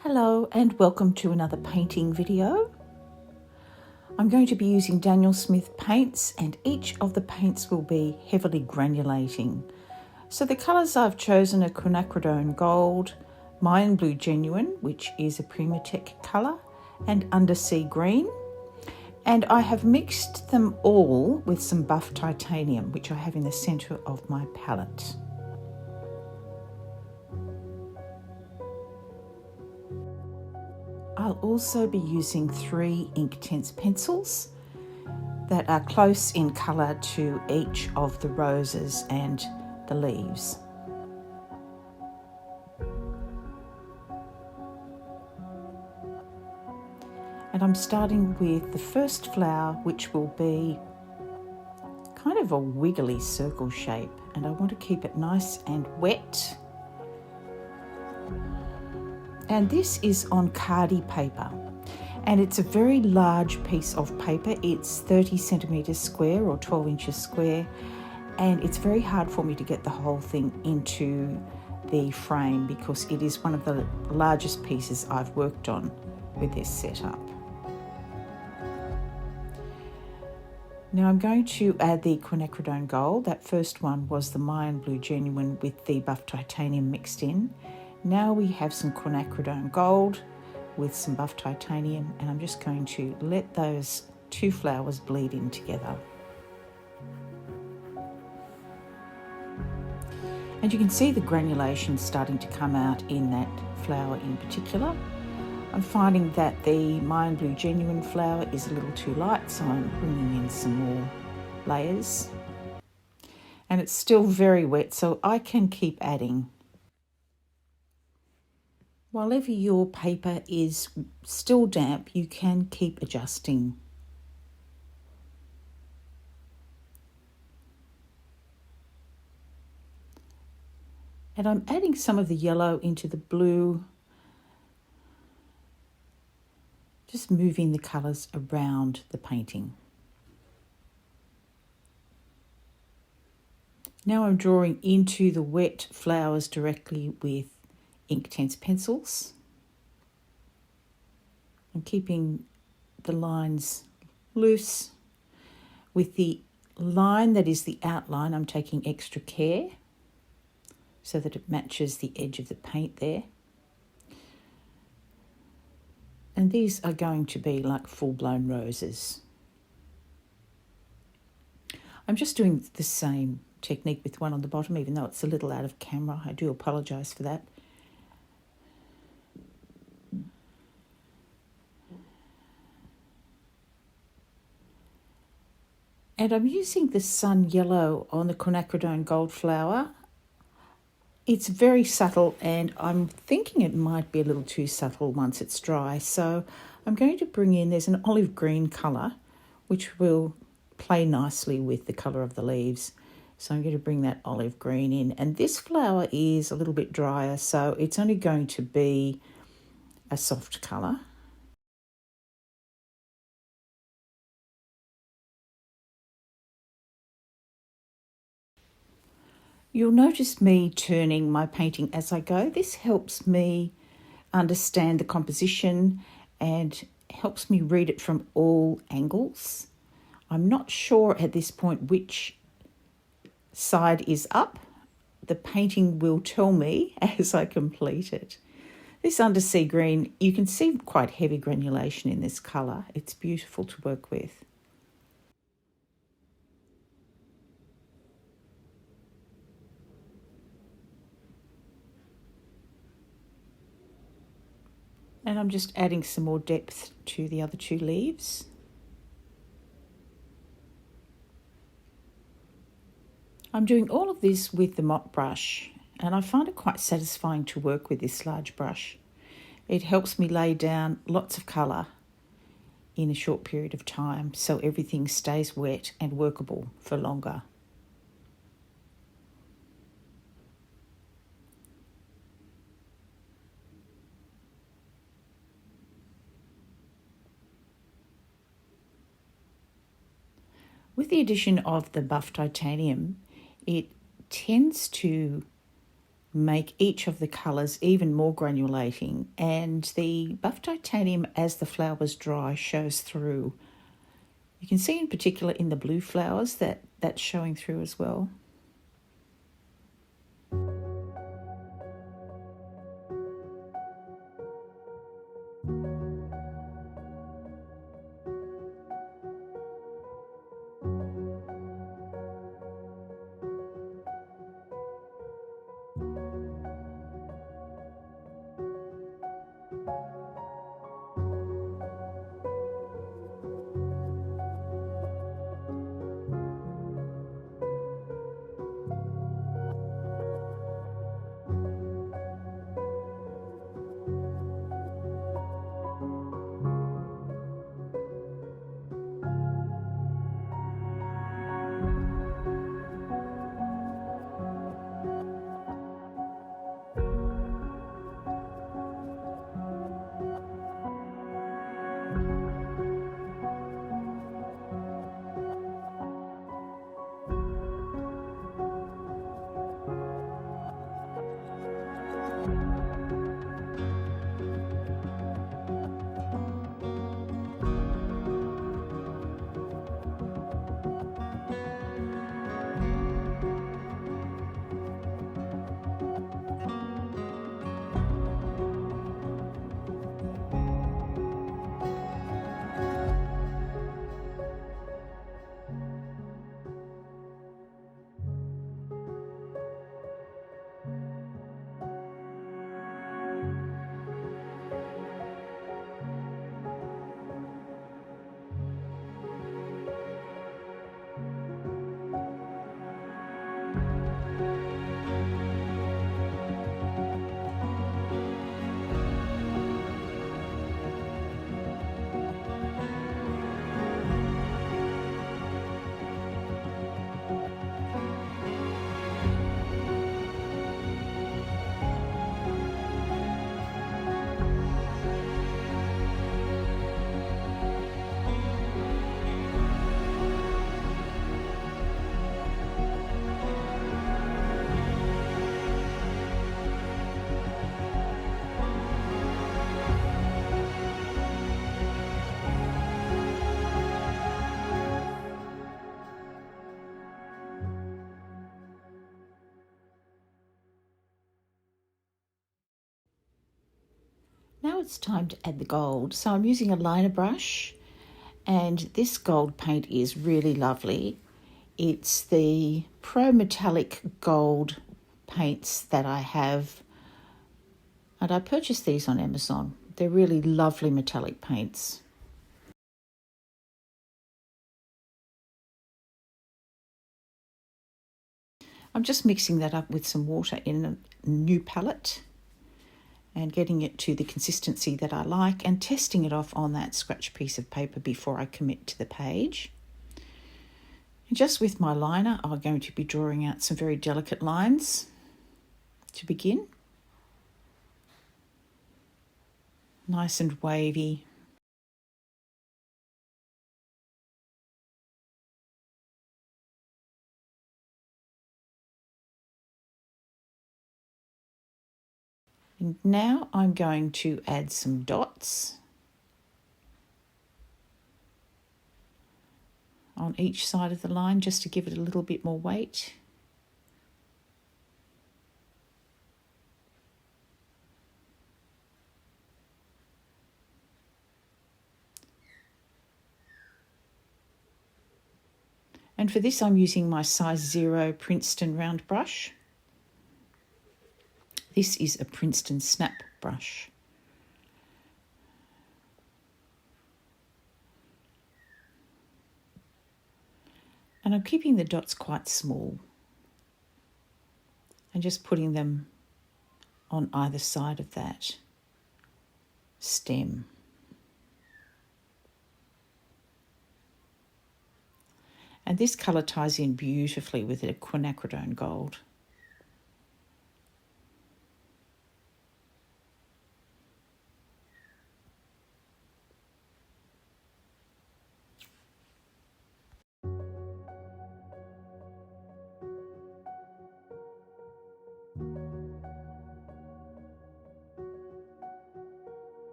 Hello and welcome to another painting video. I'm going to be using Daniel Smith paints, and each of the paints will be heavily granulating. So the colours I've chosen are Quinachridone Gold, Mayan Blue Genuine, which is a Primatech colour, and Undersea Green. And I have mixed them all with some buff titanium, which I have in the centre of my palette. I'll also be using 3 Inktense pencils that are close in colour to each of the roses and the leaves. And I'm starting with the first flower, which will be kind of a wiggly circle shape, and I want to keep it nice and wet. And this is on Khadi paper, and it's a very large piece of paper. It's 30 centimetres square or 12 inches square, and it's very hard for me to get the whole thing into the frame because it is one of the largest pieces I've worked on with this setup. Now I'm going to add the Quinachridone Gold. That first one was the Mayan Blue Genuine with the buff titanium mixed in. Now we have some Quinachridone Gold with some buff titanium, and I'm just going to let those 2 flowers bleed in together. And you can see the granulation starting to come out in that flower in particular. I'm finding that the Mayan Blue Genuine flower is a little too light, so I'm bringing in some more layers. And it's still very wet, so I can keep adding. Whilever your paper is still damp, you can keep adjusting. And I'm adding some of the yellow into the blue, just moving the colours around the painting. Now I'm drawing into the wet flowers directly with Inktense pencils. I'm keeping the lines loose. With the line that is the outline, I'm taking extra care so that it matches the edge of the paint there. And these are going to be like full-blown roses. I'm just doing the same technique with one on the bottom, even though it's a little out of camera. I do apologise for that. And I'm using the sun yellow on the Quinachridone Gold flower. It's very subtle, and I'm thinking it might be a little too subtle once it's dry. So I'm going to bring in, there's an olive green colour, which will play nicely with the colour of the leaves. So I'm going to bring that olive green in. And this flower is a little bit drier, so it's only going to be a soft colour. You'll notice me turning my painting as I go. This helps me understand the composition and helps me read it from all angles. I'm not sure at this point which side is up. The painting will tell me as I complete it. This Undersea Green, you can see quite heavy granulation in this colour. It's beautiful to work with. And I'm just adding some more depth to the other 2 leaves. I'm doing all of this with the mop brush, and I find it quite satisfying to work with this large brush. It helps me lay down lots of colour in a short period of time, so everything stays wet and workable for longer. With the addition of the buff titanium, it tends to make each of the colours even more granulating, and the buff titanium as the flowers dry shows through. You can see in particular in the blue flowers that that's showing through as well. Now it's time to add the gold. So I'm using a liner brush, and this gold paint is really lovely. It's the Pro Metallic Gold paints that I have, and I purchased these on Amazon. They're really lovely metallic paints. I'm just mixing that up with some water in a new palette and getting it to the consistency that I like and testing it off on that scratch piece of paper before I commit to the page. And just with my liner, I'm going to be drawing out some very delicate lines to begin. Nice and wavy. And now I'm going to add some dots on each side of the line just to give it a little bit more weight. And for this I'm using my size 0 Princeton round brush. This is a Princeton snap brush. And I'm keeping the dots quite small and just putting them on either side of that stem. And this colour ties in beautifully with the Quinachridone gold.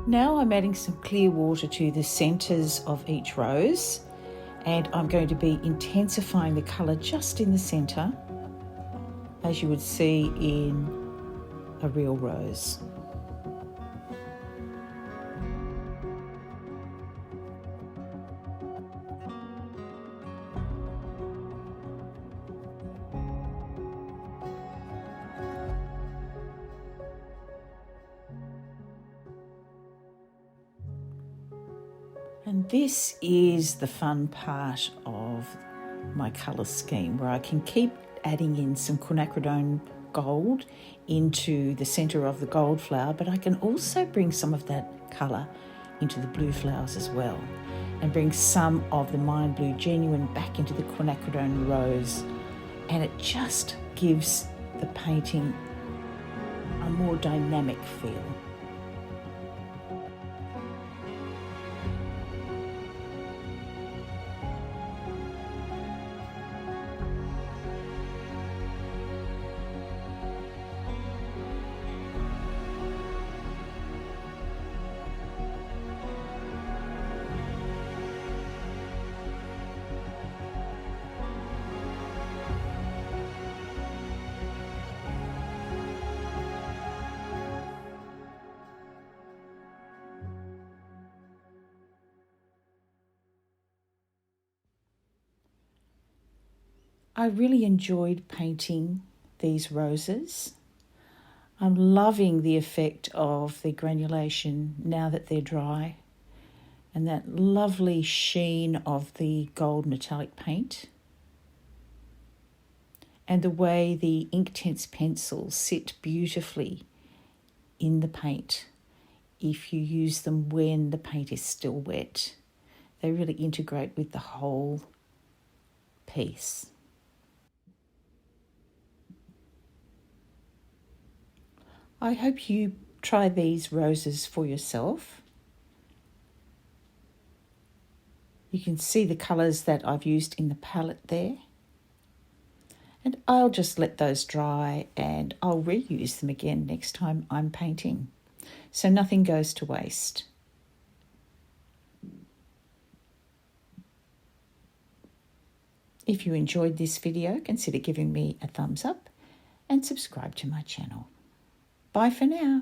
Now I'm adding some clear water to the centres of each rose, and I'm going to be intensifying the colour just in the centre, as you would see in a real rose. And this is the fun part of my colour scheme, where I can keep adding in some Quinachridone gold into the centre of the gold flower, but I can also bring some of that colour into the blue flowers as well, and bring some of the Mayan blue genuine back into the Quinachridone rose, and it just gives the painting a more dynamic feel. I really enjoyed painting these roses. I'm loving the effect of the granulation now that they're dry, and that lovely sheen of the gold metallic paint, and the way the Inktense pencils sit beautifully in the paint if you use them when the paint is still wet. They really integrate with the whole piece. I hope you try these roses for yourself. You can see the colours that I've used in the palette there. And I'll just let those dry, and I'll reuse them again next time I'm painting, so nothing goes to waste. If you enjoyed this video, consider giving me a thumbs up and subscribe to my channel. Bye for now.